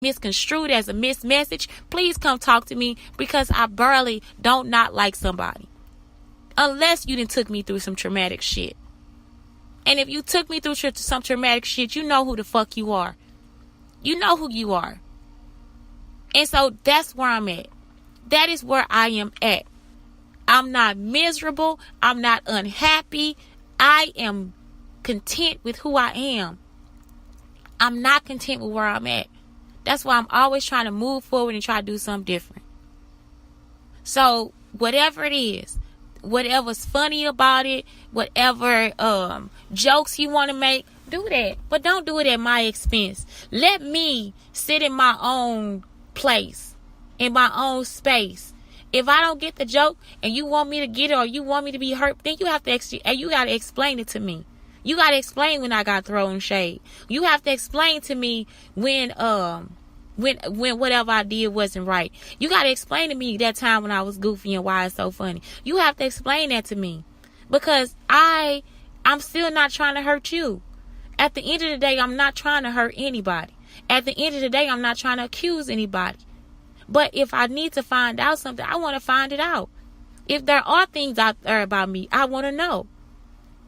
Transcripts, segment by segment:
misconstrued as a missed message, please come talk to me, because I barely don't not like somebody. Unless you done took me through some traumatic shit. And if you took me through some traumatic shit, you know who the fuck you are. You know who you are. And so that's where I'm at. That is where I am at. I'm not miserable. I'm not unhappy. I am content with who I am. I'm not content with where I'm at. That's why I'm always trying to move forward and try to do something different. So whatever it is, whatever's funny about it, whatever jokes you want to make, do that. But don't do it at my expense. Let me sit in my own place, in my own space. If I don't get the joke and you want me to get it, or you want me to be hurt, then you have to you got to explain it to me. You got to explain when I got thrown shade. You have to explain to me when whatever I did wasn't right. You got to explain to me that time when I was goofy and why it's so funny. You have to explain that to me, because I'm still not trying to hurt you. At the end of the day, I'm not trying to hurt anybody. At the end of the day, I'm not trying to accuse anybody. But if I need to find out something, I want to find it out. If there are things out there about me, I want to know.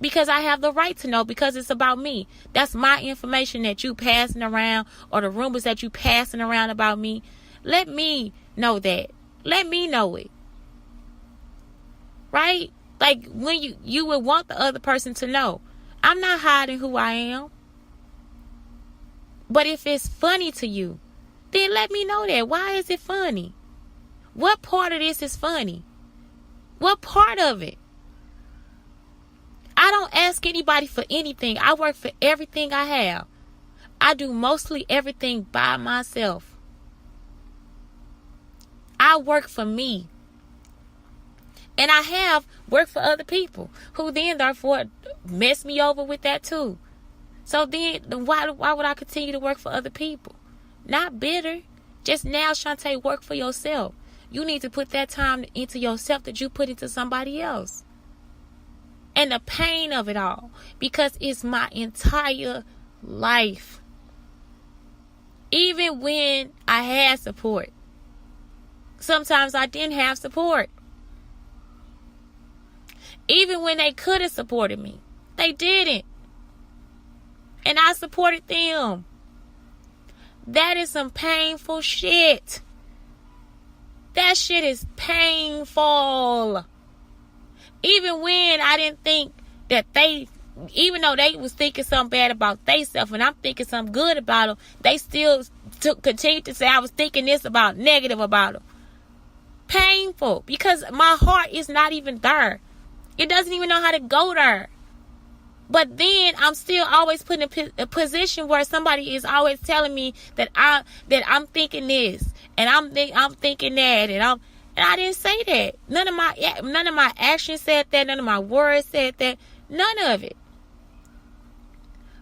Because I have the right to know, because it's about me. That's my information that you passing around, or the rumors that you passing around about me. Let me know that. Let me know it. Right? Like when you would want the other person to know. I'm not hiding who I am. But if it's funny to you, then let me know that. Why is it funny? What part of this is funny? What part of it? I don't ask anybody for anything. I work for everything I have. I do mostly everything by myself. I work for me. And I have worked for other people who then therefore mess me over with that too. So then why would I continue to work for other people? Not bitter. Just now, Shantae, work for yourself. You need to put that time into yourself that you put into somebody else. And the pain of it all, because it's my entire life. Even when I had support, sometimes I didn't have support. Even when they could have supported me, they didn't. And I supported them. That is some painful shit. That shit is painful. Even when I didn't think that even though they was thinking something bad about themselves and I'm thinking something good about them, they still continued to say I was thinking this negative about them. Painful, because my heart is not even there. It doesn't even know how to go there. But then I'm still always put in a position where somebody is always telling me that I'm thinking this and I'm thinking that, and I didn't say that. None of my actions said that. None of my words said that. None of it.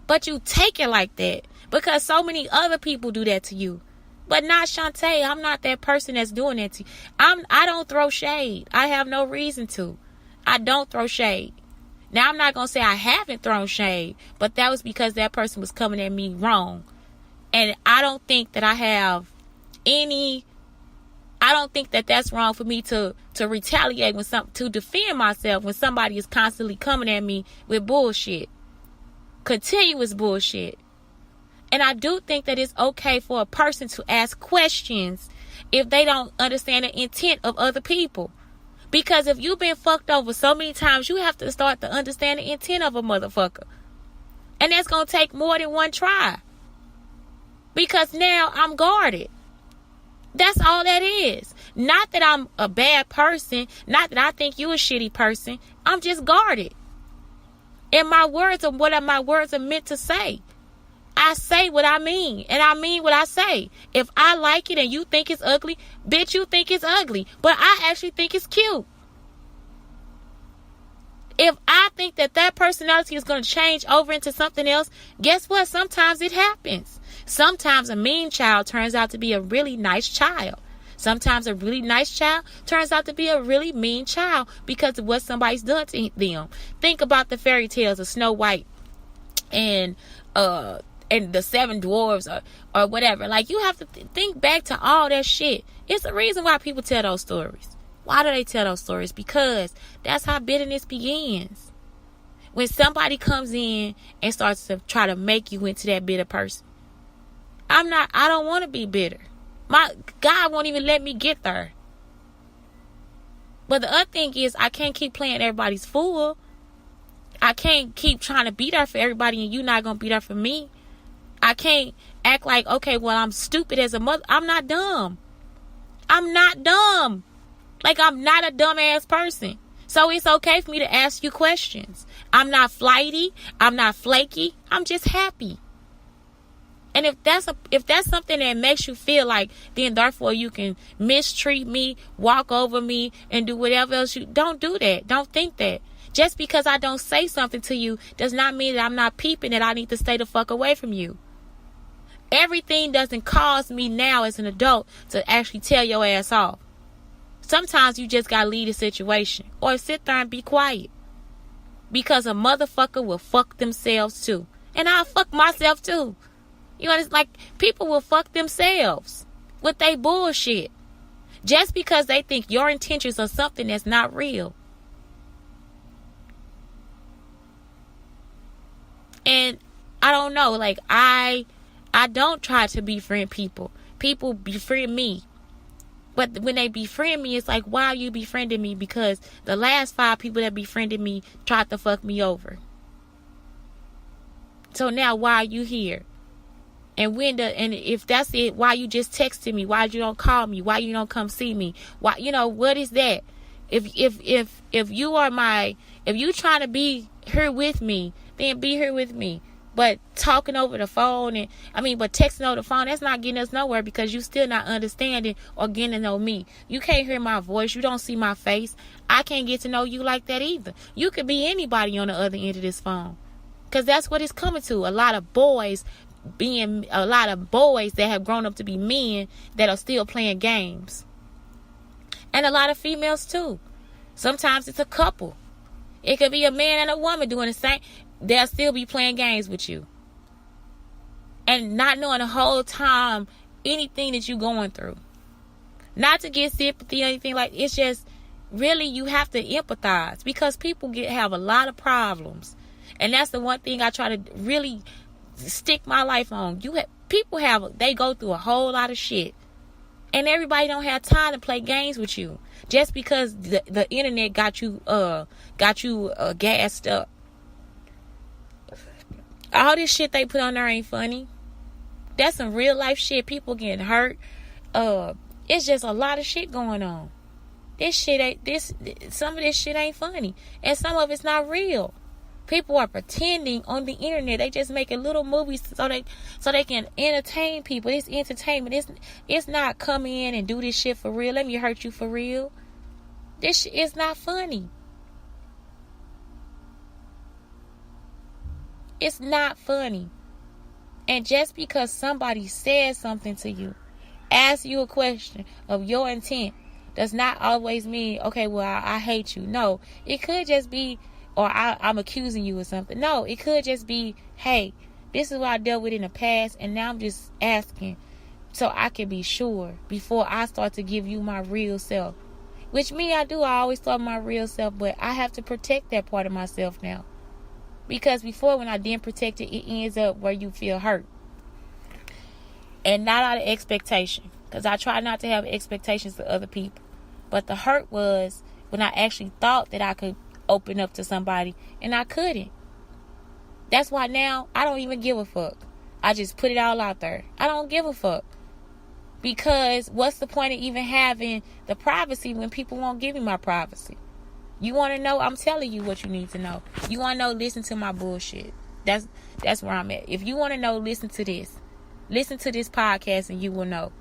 But you take it like that because so many other people do that to you. But not Shantae. I'm not that person that's doing that to you. I don't throw shade. I have no reason to. I don't throw shade. Now, I'm not going to say I haven't thrown shade, but that was because that person was coming at me wrong. And I don't think that I don't think that that's wrong for me to retaliate to defend myself when somebody is constantly coming at me with bullshit. Continuous bullshit. And I do think that it's okay for a person to ask questions if they don't understand the intent of other people. Because if you've been fucked over so many times, you have to start to understand the intent of a motherfucker. And that's going to take more than one try. Because now I'm guarded. That's all that is. Not that I'm a bad person. Not that I think you're a shitty person. I'm just guarded. And my words are what my words are meant to say. I say what I mean, and I mean what I say. If I like it and you think it's ugly, bitch, you think it's ugly. But I actually think it's cute. If I think that personality is going to change over into something else, guess what? Sometimes it happens. Sometimes a mean child turns out to be a really nice child. Sometimes a really nice child turns out to be a really mean child because of what somebody's done to them. Think about the fairy tales of Snow White and and the seven dwarves or whatever. Like, you have to think back to all that shit. It's the reason why people tell those stories. Why do they tell those stories? Because that's how bitterness begins. When somebody comes in and starts to try to make you into that bitter person. I don't want to be bitter. My God won't even let me get there. But the other thing is, I can't keep playing everybody's fool. I can't keep trying to be there for everybody and you not going to be there for me. I can't act like, okay, well, I'm stupid as a mother. I'm not dumb. I'm not dumb. Like, I'm not a dumbass person. So it's okay for me to ask you questions. I'm not flighty. I'm not flaky. I'm just happy. And if that's something that makes you feel like, then therefore you can mistreat me, walk over me, and do whatever else don't do that. Don't think that. Just because I don't say something to you does not mean that I'm not peeping that I need to stay the fuck away from you. Everything doesn't cause me now as an adult to actually tell your ass off. Sometimes you just gotta leave the situation or sit there and be quiet. Because a motherfucker will fuck themselves too. And I'll fuck myself too. You know, it's like people will fuck themselves with they bullshit. Just because they think your intentions are something that's not real. And I don't know, like I don't try to befriend people. People befriend me. But when they befriend me, it's like, why are you befriending me? Because the last 5 people that befriended me tried to fuck me over. So now why are you here? And if that's it, why you just texting me? Why you don't call me? Why you don't come see me? Why, what is that? If you trying to be here with me, then be here with me. But talking over the phone but texting over the phone, that's not getting us nowhere because you still not understanding or getting to know me. You can't hear my voice. You don't see my face. I can't get to know you like that either. You could be anybody on the other end of this phone. Because that's what it's coming to. A lot of boys that have grown up to be men that are still playing games. And a lot of females too. Sometimes it's a couple. It could be a man and a woman doing the same. They'll still be playing games with you. And not knowing the whole time anything that you're going through. Not to get sympathy or anything like, it's just really you have to empathize because people have a lot of problems. And that's the one thing I try to really stick my life on. They go through a whole lot of shit. And everybody don't have time to play games with you. Just because the internet got you gassed up. All this shit they put on there ain't funny. That's some real life shit. People getting hurt. It's just a lot of shit going on. Some of this shit ain't funny. And some of it's not real. People are pretending on the internet. They just making little movies so they can entertain people. It's entertainment. It's not come in and do this shit for real. Let me hurt you for real. This shit is not funny. It's not funny. And just because somebody says something to you, asks you a question of your intent, does not always mean, okay, well, I hate you. No, it could just be, or I'm accusing you of something. No, it could just be, hey, this is what I dealt with in the past, and now I'm just asking so I can be sure before I start to give you my real self. Which I always thought my real self, but I have to protect that part of myself now. Because before, when I didn't protect it, it ends up where you feel hurt. And not out of expectation. Because I try not to have expectations for other people. But the hurt was when I actually thought that I could open up to somebody. And I couldn't. That's why now I don't even give a fuck. I just put it all out there. I don't give a fuck. Because what's the point of even having the privacy when people won't give me my privacy? You want to know? I'm telling you what you need to know. You want to know? Listen to my bullshit. That's where I'm at. If you want to know, listen to this. Listen to this podcast and you will know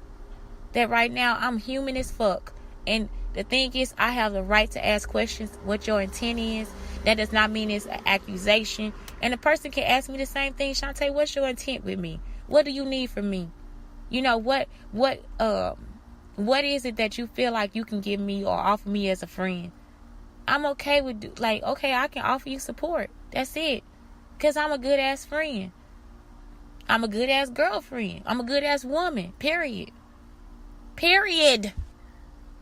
that right now I'm human as fuck. And the thing is, I have the right to ask questions. What your intent is. That does not mean it's an accusation. And the person can ask me the same thing. Shantae, what's your intent with me? What do you need from me? You know, what is it that you feel like you can give me or offer me as a friend? I'm okay with, okay, I can offer you support. That's it. Because I'm a good ass friend. I'm a good ass girlfriend. I'm a good ass woman. Period.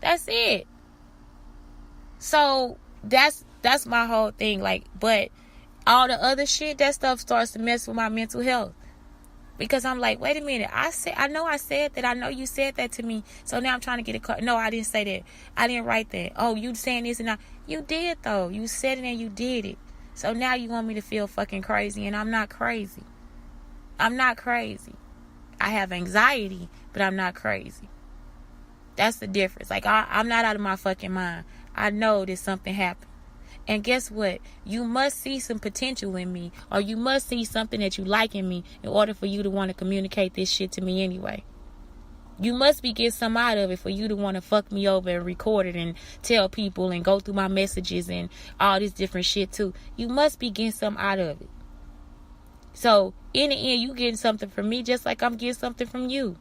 That's it. So that's my whole thing. Like, but all the other shit, that stuff starts to mess with my mental health. Because I'm like, wait a minute. I know I said that. I know you said that to me. So now I'm trying to get a car. No, I didn't say that. I didn't write that. Oh, you saying this and that. You did, though. You said it and you did it. So now you want me to feel fucking crazy. And I'm not crazy. I'm not crazy. I have anxiety, but I'm not crazy. That's the difference. Like, I'm not out of my fucking mind. I know that something happened. And guess what? You must see some potential in me, or you must see something that you like in me in order for you to want to communicate this shit to me anyway. You must be getting some out of it for you to want to fuck me over and record it and tell people and go through my messages and all this different shit too. You must be getting some out of it. So in the end, you getting something from me just like I'm getting something from you.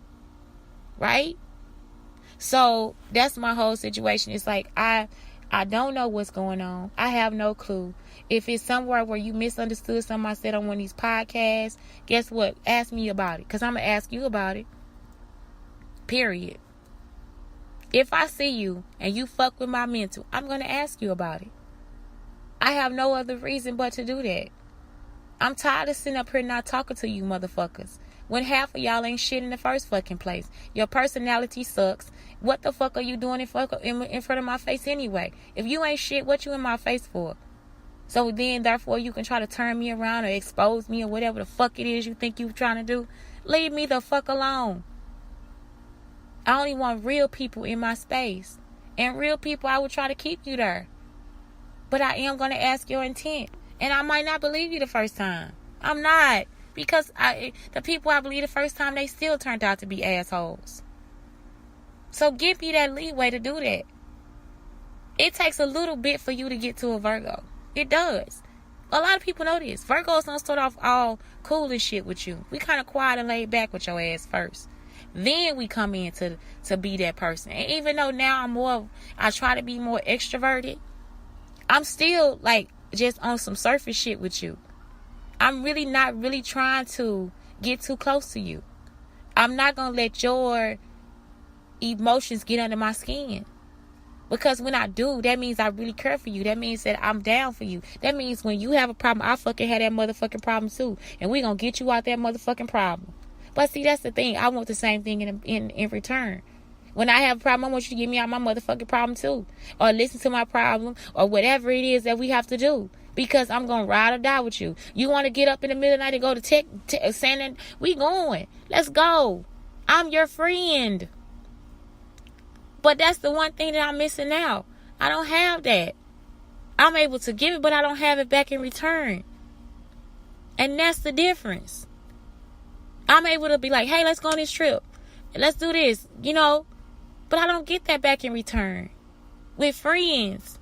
Right? So that's my whole situation. It's like I don't know what's going on. I have no clue. If it's somewhere where you misunderstood something I said on one of these podcasts, guess what? Ask me about it. Because I'm going to ask you about it. Period. If I see you and you fuck with my mental, I'm going to ask you about it. I have no other reason but to do that. I'm tired of sitting up here not talking to you motherfuckers. When half of y'all ain't shit in the first fucking place. Your personality sucks. What the fuck are you doing in front of my face anyway? If you ain't shit, what you in my face for? So then, therefore, you can try to turn me around or expose me or whatever the fuck it is you think you're trying to do. Leave me the fuck alone. I only want real people in my space. And real people, I would try to keep you there. But I am going to ask your intent. And I might not believe you the first time. I'm not. Because the people I believe the first time, they still turned out to be assholes. So give me that leeway to do that. It takes a little bit for you to get to a Virgo. It does. A lot of people know this. Virgos don't start off all cool and shit with you. We kind of quiet and laid back with your ass first. Then we come in to be that person. And even though now I try to be more extroverted, I'm still like just on some surface shit with you. I'm really not really trying to get too close to you. I'm not going to let your emotions get under my skin. Because when I do, that means I really care for you. That means that I'm down for you. That means when you have a problem, I fucking had that motherfucking problem too. And we going to get you out that motherfucking problem. But see, that's the thing. I want the same thing in return. When I have a problem, I want you to get me out my motherfucking problem too. Or listen to my problem. Or whatever it is that we have to do. Because I'm going to ride or die with you. You want to get up in the middle of the night and go to Santa? We going. Let's go. I'm your friend. But that's the one thing that I'm missing now. I don't have that. I'm able to give it, but I don't have it back in return. And that's the difference. I'm able to be like, hey, let's go on this trip. Let's do this, But I don't get that back in return. With friends.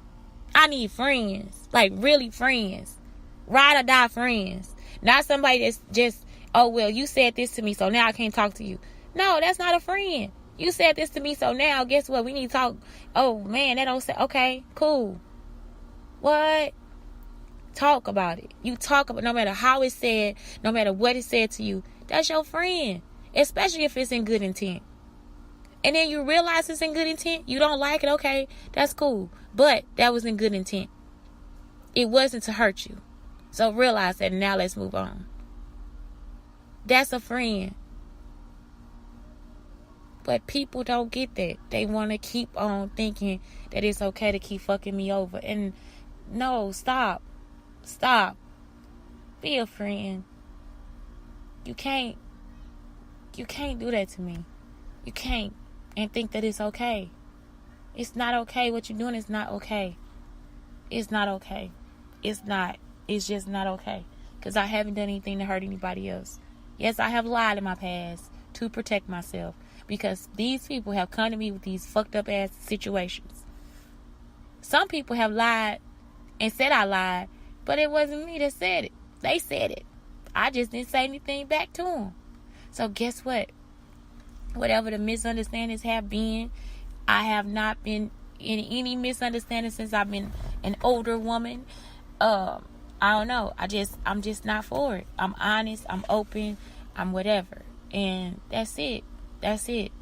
I need friends. Like, really friends. Ride or die friends. Not somebody that's just, oh, well, you said this to me, so now I can't talk to you. No, that's not a friend. You said this to me, so now, guess what? We need to talk. Oh, man, that don't say, okay, cool. What? Talk about it. You talk about, no matter how it's said, no matter what it said to you, that's your friend. Especially if it's in good intent. And then you realize it's in good intent. You don't like it, okay, that's cool. But that was in good intent. It wasn't to hurt you. So realize that, and now let's move on. That's a friend. But people don't get that. They want to keep on thinking that it's okay to keep fucking me over. And no, stop. Stop. Be a friend. You can't do that to me. You can't. And think that it's okay. It's not okay. What you're doing is not okay. It's not okay. It's not. It's just not okay. Because I haven't done anything to hurt anybody else. Yes, I have lied in my past to protect myself. Because these people have come to me with these fucked up ass situations. Some people have lied and said I lied. But it wasn't me that said it. They said it. I just didn't say anything back to them. So guess what? Whatever the misunderstandings have been, I have not been in any misunderstanding since I've been an older woman. I don't know. I'm just not for it. I'm honest. I'm open. I'm whatever. And that's it. That's it.